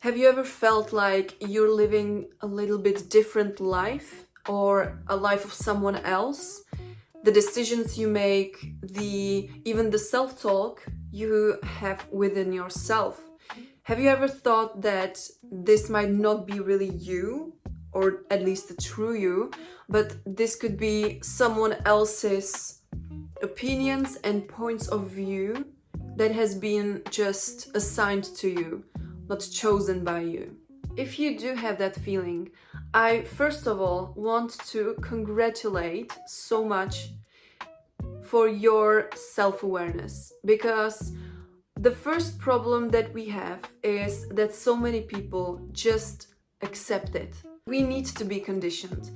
Have you ever felt like you're living a little bit different life or a life of someone else? The decisions you make, even the self-talk you have within yourself. Have you ever thought that this might not be really you, or at least the true you, but this could be someone else's opinions and points of view that has been just assigned to you, not chosen by you? If you do have that feeling, I first of all want to congratulate so much for your self-awareness, because the first problem that we have is that so many people just accept it. We need to be conditioned.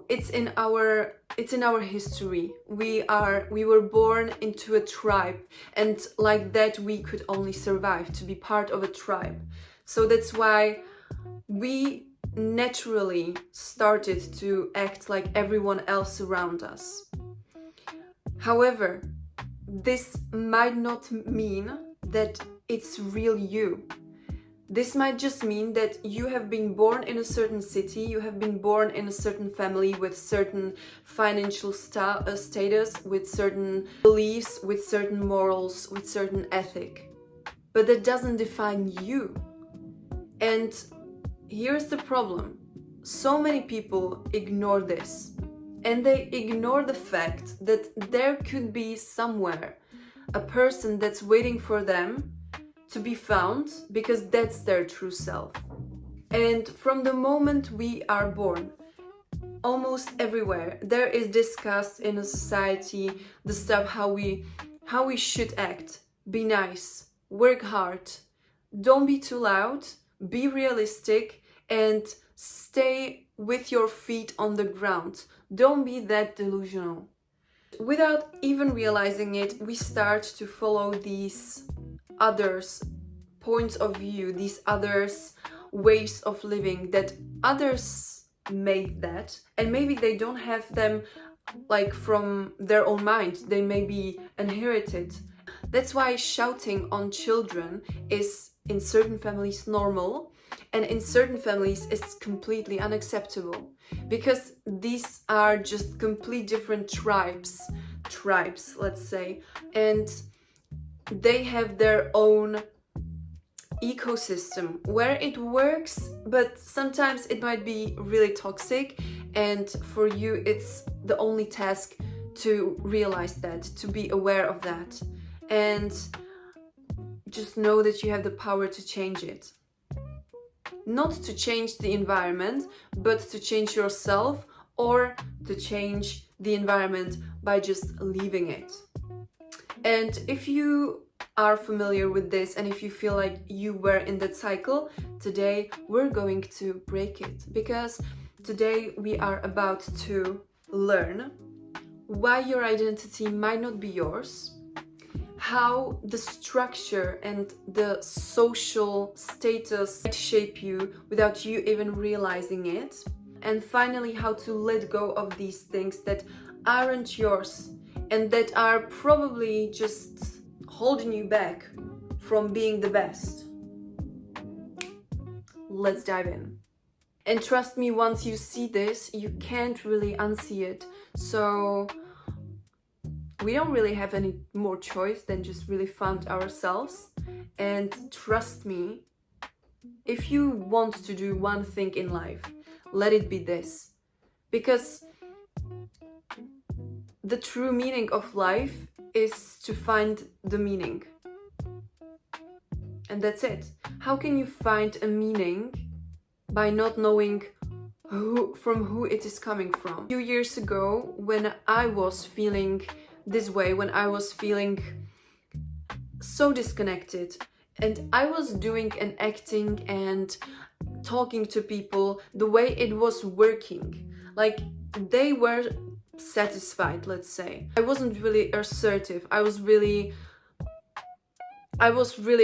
It's in our history. We were born into a tribe, and like that we could only survive to be part of a tribe. So that's why we naturally started to act like everyone else around us. However, this might not mean that it's real you. This might just mean that you have been born in a certain city, you have been born in a certain family with certain financial status, with certain beliefs, with certain morals, with certain ethic. But that doesn't define you. And here's the problem. So many people ignore this. And they ignore the fact that there could be somewhere a person that's waiting for them to be found, because that's their true self. And from the moment we are born, almost everywhere there is discussed in a society the stuff how we should act. Be nice, work hard, don't be too loud, be realistic, and stay with your feet on the ground. Don't be that delusional. Without even realizing it, we start to follow these others' points of view, these others' ways of living, that others made that, and maybe they don't have them like from their own mind, they may be inherited. That's why shouting on children is in certain families normal, and in certain families it's completely unacceptable, because these are just complete different tribes, let's say, and they have their own ecosystem where it works, but sometimes it might be really toxic, and for you it's the only task to realize that, to be aware of that, and just know that you have the power to change it. Not to change the environment, but to change yourself, or to change the environment by just leaving it. And if you are familiar with this, and if you feel like you were in that cycle, today we're going to break it, because today we are about to learn why your identity might not be yours, how the structure and the social status might shape you without you even realizing it, and finally how to let go of these things that aren't yours and that are probably just holding you back from being the best. Let's dive in. And trust me, once you see this, you can't really unsee it. So we don't really have any more choice than just really find ourselves. And trust me, if you want to do one thing in life, let it be this. Because the true meaning of life is to find the meaning. And that's it. How can you find a meaning by not knowing from who it is coming from? A few years ago, when I was feeling this way, when I was feeling so disconnected, and I was doing and acting and talking to people the way it was working, like they were satisfied, let's say. I wasn't really assertive. I was really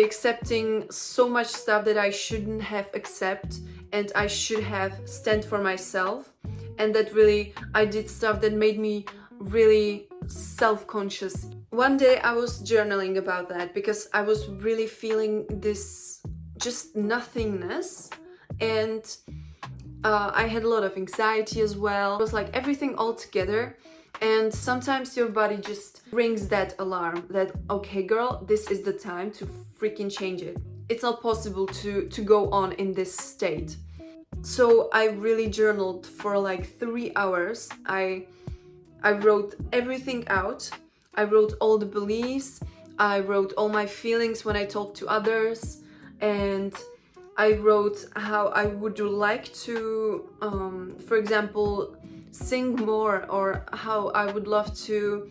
accepting so much stuff that I shouldn't have accept, and I should have stand for myself, and that really I did stuff that made me really self-conscious. One day I was journaling about that, because I was really feeling this just nothingness. And I had a lot of anxiety as well. It was like everything all together. And sometimes your body just rings that alarm that, okay, girl, this is the time to freaking change it. It's not possible to go on in this state. So I really journaled for like 3 hours. I wrote everything out. I wrote all the beliefs. I wrote all my feelings when I talked to others. And I wrote how I would like to, for example, sing more, or how I would love to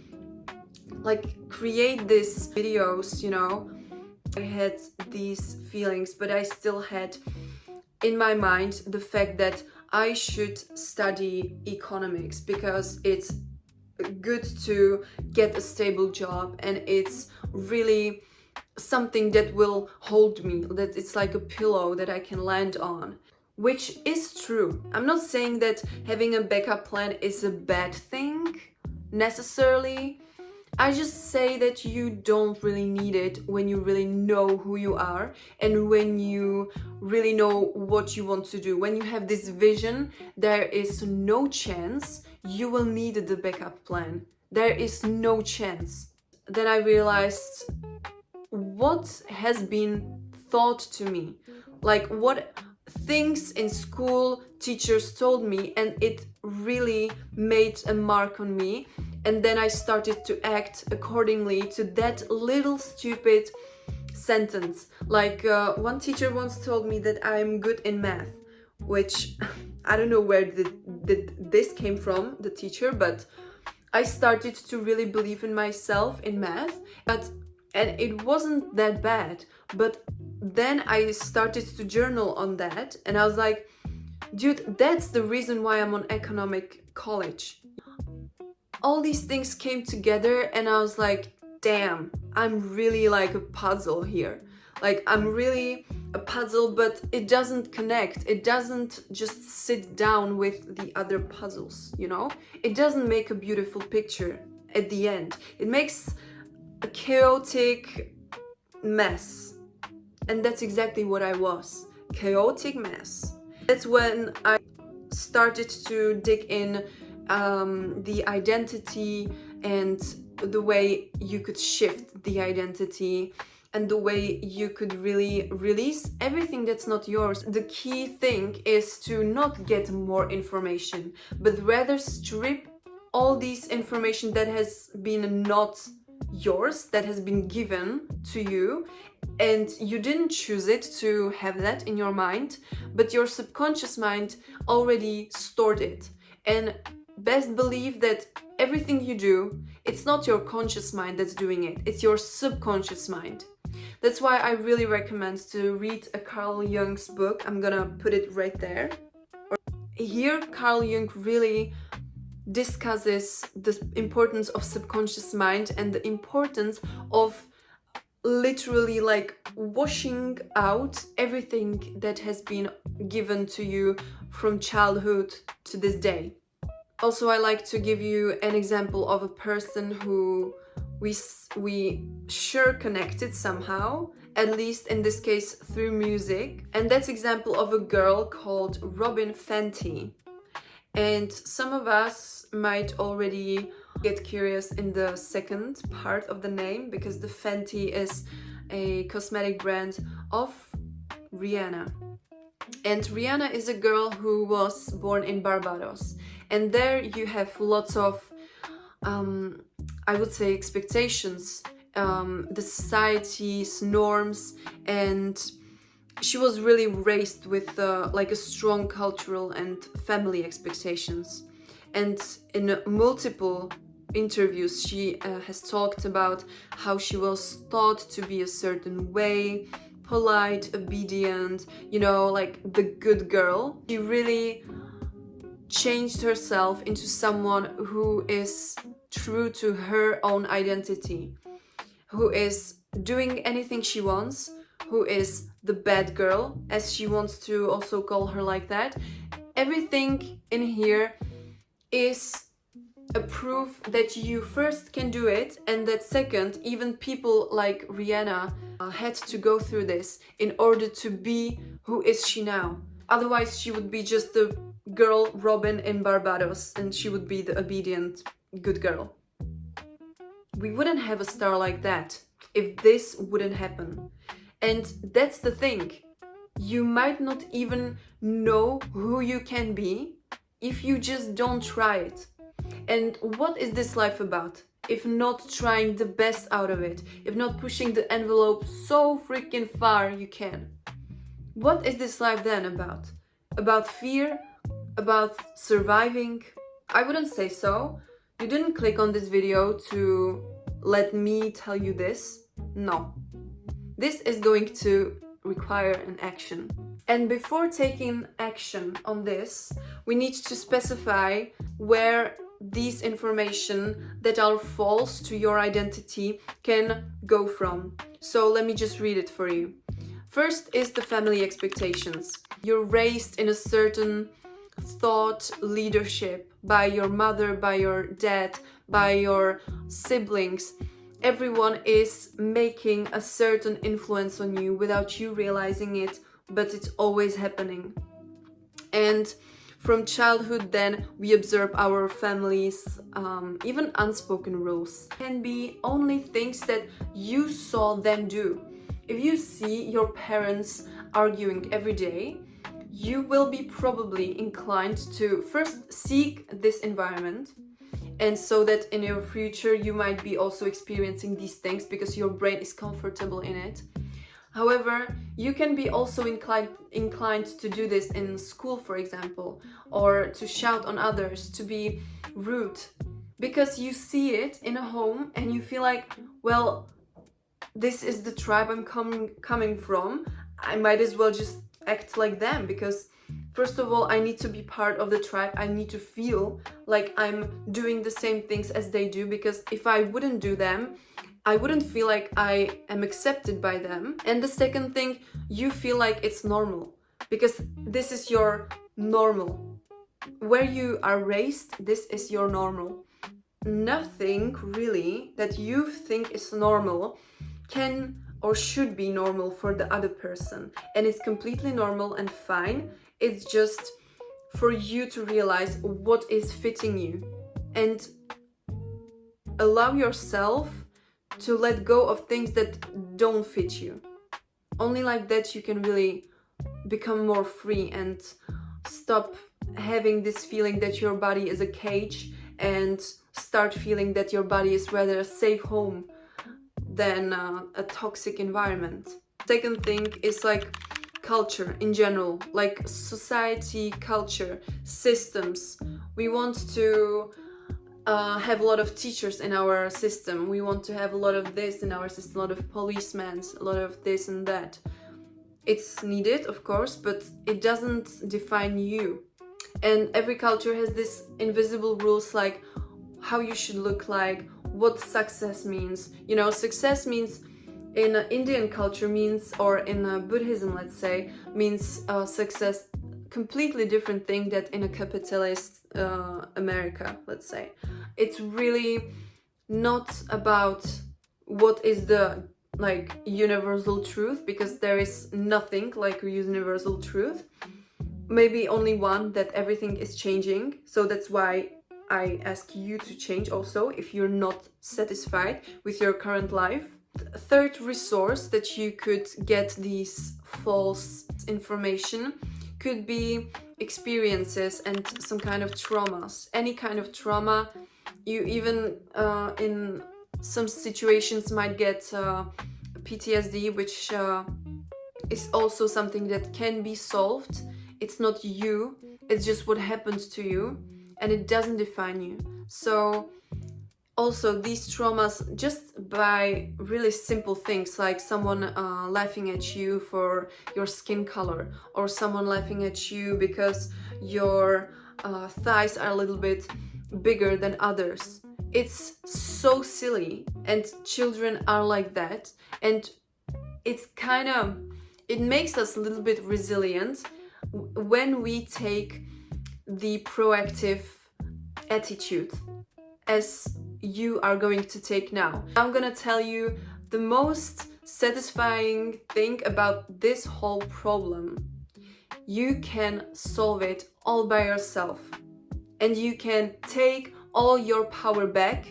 like create these videos, you know. I had these feelings, but I still had in my mind the fact that I should study economics because it's good to get a stable job, and it's really something that will hold me, that it's like a pillow that I can land on, which is true. I'm not saying that having a backup plan is a bad thing necessarily. I just say that you don't really need it when you really know who you are and when you really know what you want to do. When you have this vision, there is no chance you will need the backup plan. There is no chance. Then I realized what has been taught to me, like what things in school teachers told me, and it really made a mark on me. And then I started to act accordingly to that little stupid sentence. Like one teacher once told me that I'm good in math, which I don't know where this came from, the teacher, but I started to really believe in myself in math. And it wasn't that bad. But then I started to journal on that, and I was like, dude, that's the reason why I'm on economic college. All these things came together, and I was like, damn, I'm really like a puzzle here. Like, I'm really a puzzle, but it doesn't connect. It doesn't just sit down with the other puzzles, you know? It doesn't make a beautiful picture at the end. It makes a chaotic mess. And that's exactly what I was. Chaotic mess. That's when I started to dig in the identity and the way you could shift the identity and the way you could really release everything that's not yours. The key thing is to not get more information, but rather strip all this information that has been not yours, that has been given to you, and you didn't choose it to have that in your mind, but your subconscious mind already stored it. And best believe that everything you do, it's not your conscious mind that's doing it, it's your subconscious mind. That's why I really recommend to read a Carl Jung's book. I'm gonna put it right there. Here, Carl Jung really discusses the importance of subconscious mind and the importance of literally like washing out everything that has been given to you from childhood to this day. Also, I like to give you an example of a person who we sure connected somehow, at least in this case through music, and that's example of a girl called Robin Fenty. And some of us might already get curious in the second part of the name, because the Fenty is a cosmetic brand of Rihanna. And Rihanna is a girl who was born in Barbados. And there you have lots of, I would say, expectations, the society's norms, and she was really raised with like a strong cultural and family expectations. And in multiple interviews, she has talked about how she was taught to be a certain way, polite, obedient, you know, like the good girl. She really changed herself into someone who is true to her own identity, who is doing anything she wants, who is the bad girl, as she wants to also call her like that. Everything in here is a proof that you first can do it, and that second, even people like Rihanna had to go through this in order to be who is she now. Otherwise, she would be just the girl Robin in Barbados, and she would be the obedient good girl. We wouldn't have a star like that if this wouldn't happen. And that's the thing. You might not even know who you can be if you just don't try it. And what is this life about if not trying the best out of it, if not pushing the envelope so freaking far you can? What is this life then about? About fear? About surviving? I wouldn't say so. You didn't click on this video to let me tell you this. No. This is going to require an action. And before taking action on this, we need to specify where these information that are false to your identity can go from. So let me just read it for you. First is the family expectations. You're raised in a certain thought leadership by your mother, by your dad, by your siblings. Everyone is making a certain influence on you without you realizing it, but it's always happening. And from childhood, then we observe our families, even unspoken rules can be only things that you saw them do. If you see your parents arguing every day, you will be probably inclined to first seek this environment, and so that in your future you might be also experiencing these things because your brain is comfortable in it. However, you can be also inclined to do this in school, for example, or to shout on others, to be rude, because you see it in a home and you feel like, well, this is the tribe I'm coming from. I might as well just act like them, because first of all, I need to be part of the tribe. I need to feel like I'm doing the same things as they do, because if I wouldn't do them, I wouldn't feel like I am accepted by them. And the second thing, you feel like it's normal, because this is your normal. Where you are raised, this is your normal. Nothing really that you think is normal can or should be normal for the other person. And it's completely normal and fine. It's just for you to realize what is fitting you and allow yourself to let go of things that don't fit you. Only like that you can really become more free and stop having this feeling that your body is a cage and start feeling that your body is rather a safe home than a toxic environment. Second thing is like culture in general, like society, culture, systems. We want to have a lot of teachers in our system. We want to have a lot of this in our system, a lot of policemen, a lot of this and that. It's needed, of course, but it doesn't define you. And every culture has these invisible rules, like how you should look like, what success means. You know, success means in Indian culture means, or in Buddhism, let's say, means success completely different thing that in a capitalist America, let's say. It's really not about what is the like universal truth, because there is nothing like a universal truth. Maybe only one, that everything is changing. So that's why I ask you to change also if you're not satisfied with your current life. Third resource that you could get these false information could be experiences and some kind of traumas. Any kind of trauma. You even in some situations might get PTSD, which is also something that can be solved. It's not you, it's just what happens to you, and it doesn't define you. So also these traumas, just by really simple things like someone laughing at you for your skin color, or someone laughing at you because your thighs are a little bit bigger than others. It's so silly, and children are like that, and it makes us a little bit resilient when we take the proactive attitude. as you are going to take now. I'm gonna tell you the most satisfying thing about this whole problem. You can solve it all by yourself, and you can take all your power back,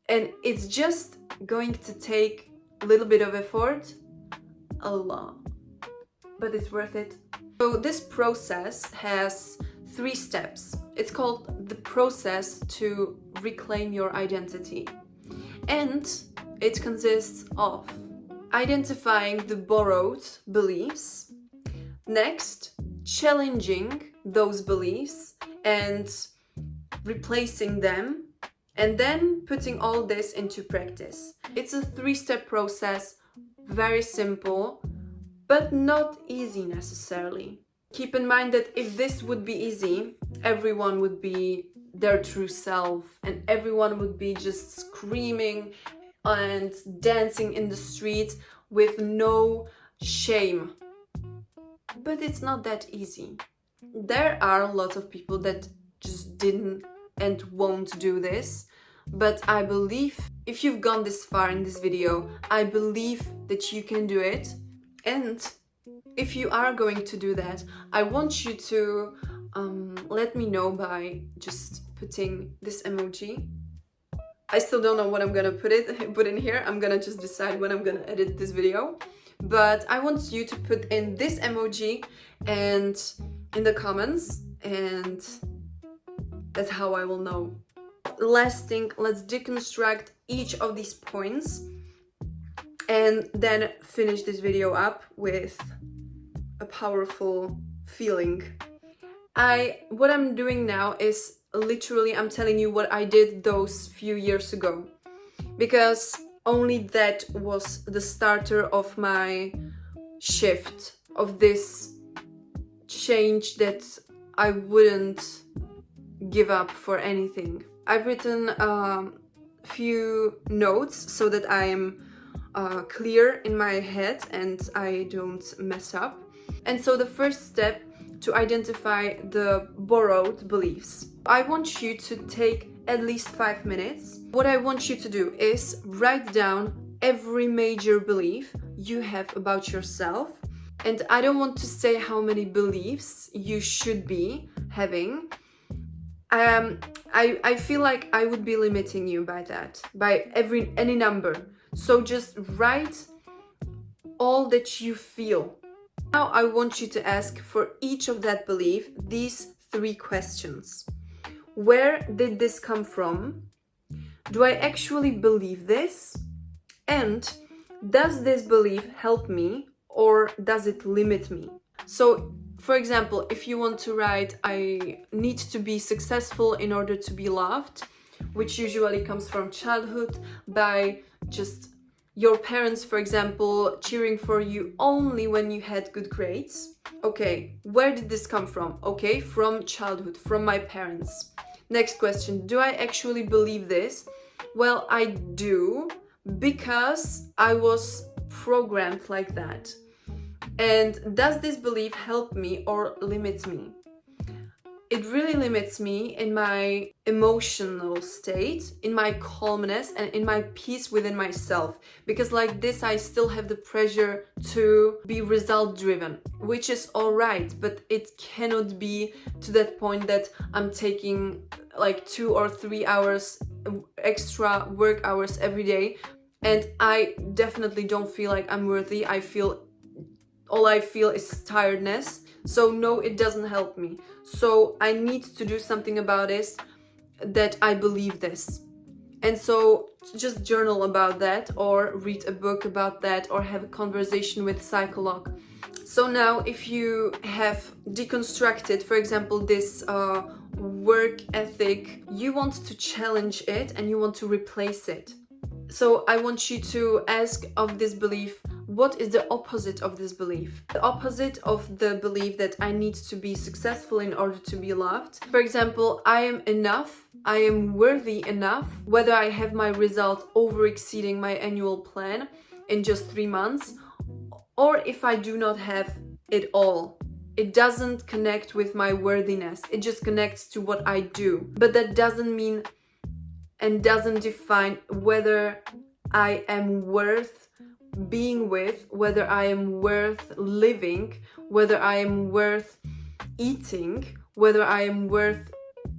and it's just going to take a little bit of effort, a lot, but it's worth it. So this process has 3 steps. It's called the process to reclaim your identity. And it consists of identifying the borrowed beliefs, next, challenging those beliefs and replacing them, and then putting all this into practice. It's a 3-step process, very simple, but not easy necessarily. Keep in mind that if this would be easy, everyone would be their true self and everyone would be just screaming and dancing in the streets with no shame. But it's not that easy. There are lots of people that just didn't and won't do this, but I believe if you've gone this far in this video, I believe that you can do it. And if you are going to do that, I want you to let me know by just putting this emoji. I still don't know what I'm gonna put in here. I'm gonna just decide when I'm gonna edit this video. But I want you to put in this emoji and in the comments, and that's how I will know. Last thing, let's deconstruct each of these points and then finish this video up with a powerful feeling. What I'm doing now is literally I'm telling you what I did those few years ago, because only that was the starter of my shift, of this change that I wouldn't give up for anything. I've written a few notes so that I'm clear in my head and I don't mess up. And so the first step, to identify the borrowed beliefs. I want you to take at least 5 minutes. What I want you to do is write down every major belief you have about yourself. And I don't want to say how many beliefs you should be having. I feel like I would be limiting you by that, by any number. So just write all that you feel. Now I want you to ask for each of that belief these 3 questions. Where did this come from? Do I actually believe this? And does this belief help me or does it limit me? So, for example, if you want to write, I need to be successful in order to be loved, which usually comes from childhood, by just your parents, for example, cheering for you only when you had good grades. Okay, where did this come from? Okay, from childhood, from my parents. Next question, do I actually believe this? Well, I do, because I was programmed like that. And does this belief help me or limit me? It really limits me in my emotional state, in my calmness, and in my peace within myself. Because like this, I still have the pressure to be result driven, which is alright, but it cannot be to that point that I'm taking like 2 or 3 hours extra work hours every day. And I definitely don't feel like I'm worthy. All I feel is tiredness. So no, it doesn't help me. So I need to do something about this, that I believe this. And so just journal about that, or read a book about that, or have a conversation with a psychologist. So now if you have deconstructed, for example, this work ethic, you want to challenge it and you want to replace it. So I want you to ask of this belief, what is the opposite of this belief? The opposite of the belief that I need to be successful in order to be loved. For example, I am enough, I am worthy enough, whether I have my result over exceeding my annual plan in just 3 months, or if I do not have it all. It doesn't connect with my worthiness, it just connects to what I do. But that doesn't mean and doesn't define whether I am worth being with, whether I am worth living, whether I am worth eating, whether I am worth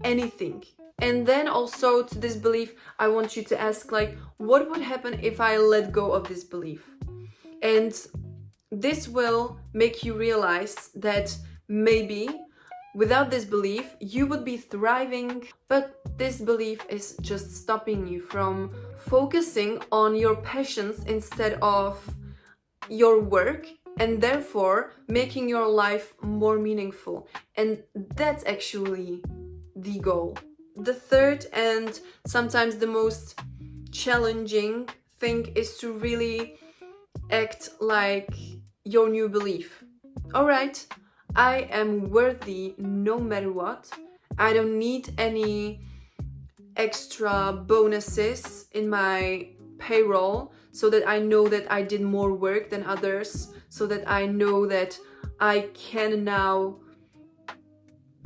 anything. And then also to this belief, I want you to ask, like, what would happen if I let go of this belief? And this will make you realize that maybe without this belief you would be thriving, but this belief is just stopping you from focusing on your passions instead of your work, and therefore making your life more meaningful. And that's actually the goal. The third and sometimes the most challenging thing is to really act like your new belief. All right, I am worthy no matter what. I don't need any extra bonuses in my payroll so that I know that I did more work than others, so that I know that I can now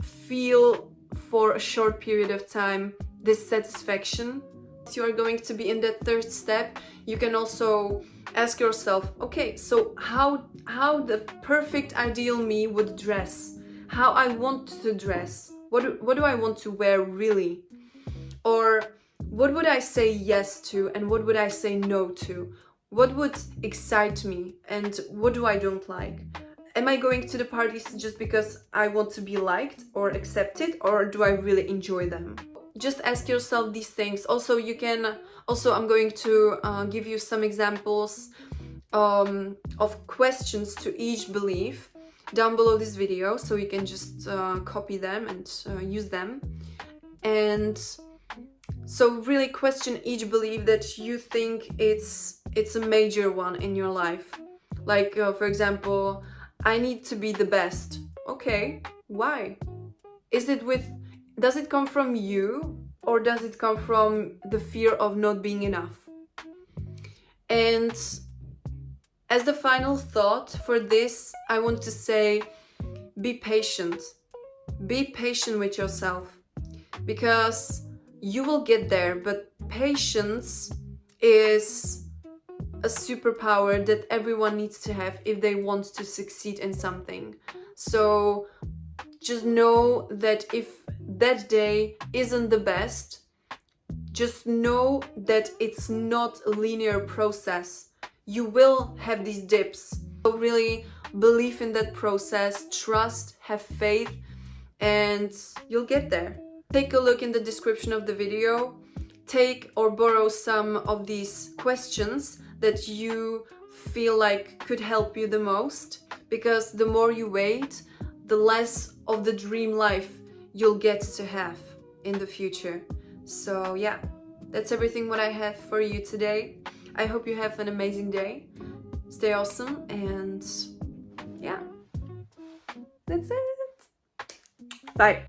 feel for a short period of time this satisfaction. If you are going to be in that third step, you can also ask yourself, okay, so how the perfect ideal me would dress, how I want to dress, what do I want to wear really, or what would I say yes to and what would I say no to, what would excite me and what do I don't like. Am I going to the parties just because I want to be liked or accepted, or do I really enjoy them? Just ask yourself these things. Also, I'm going to give you some examples of questions to each belief down below this video, so you can just copy them and use them. And so really question each belief that you think it's a major one in your life. Like, for example, I need to be the best. Okay, why? Does it come from you, or does it come from the fear of not being enough? And as the final thought for this, I want to say, be patient. Be patient with yourself, because you will get there, but patience is a superpower that everyone needs to have if they want to succeed in something. So just know that if that day isn't the best, just know that it's not a linear process. You will have these dips. So really believe in that process, trust, have faith, and you'll get there. Take a look in the description of the video. Take or borrow some of these questions that you feel like could help you the most, because the more you wait, the less of the dream life you'll get to have in the future. So yeah, that's everything what I have for you today. I hope you have an amazing day. Stay awesome, and yeah, that's it. Bye.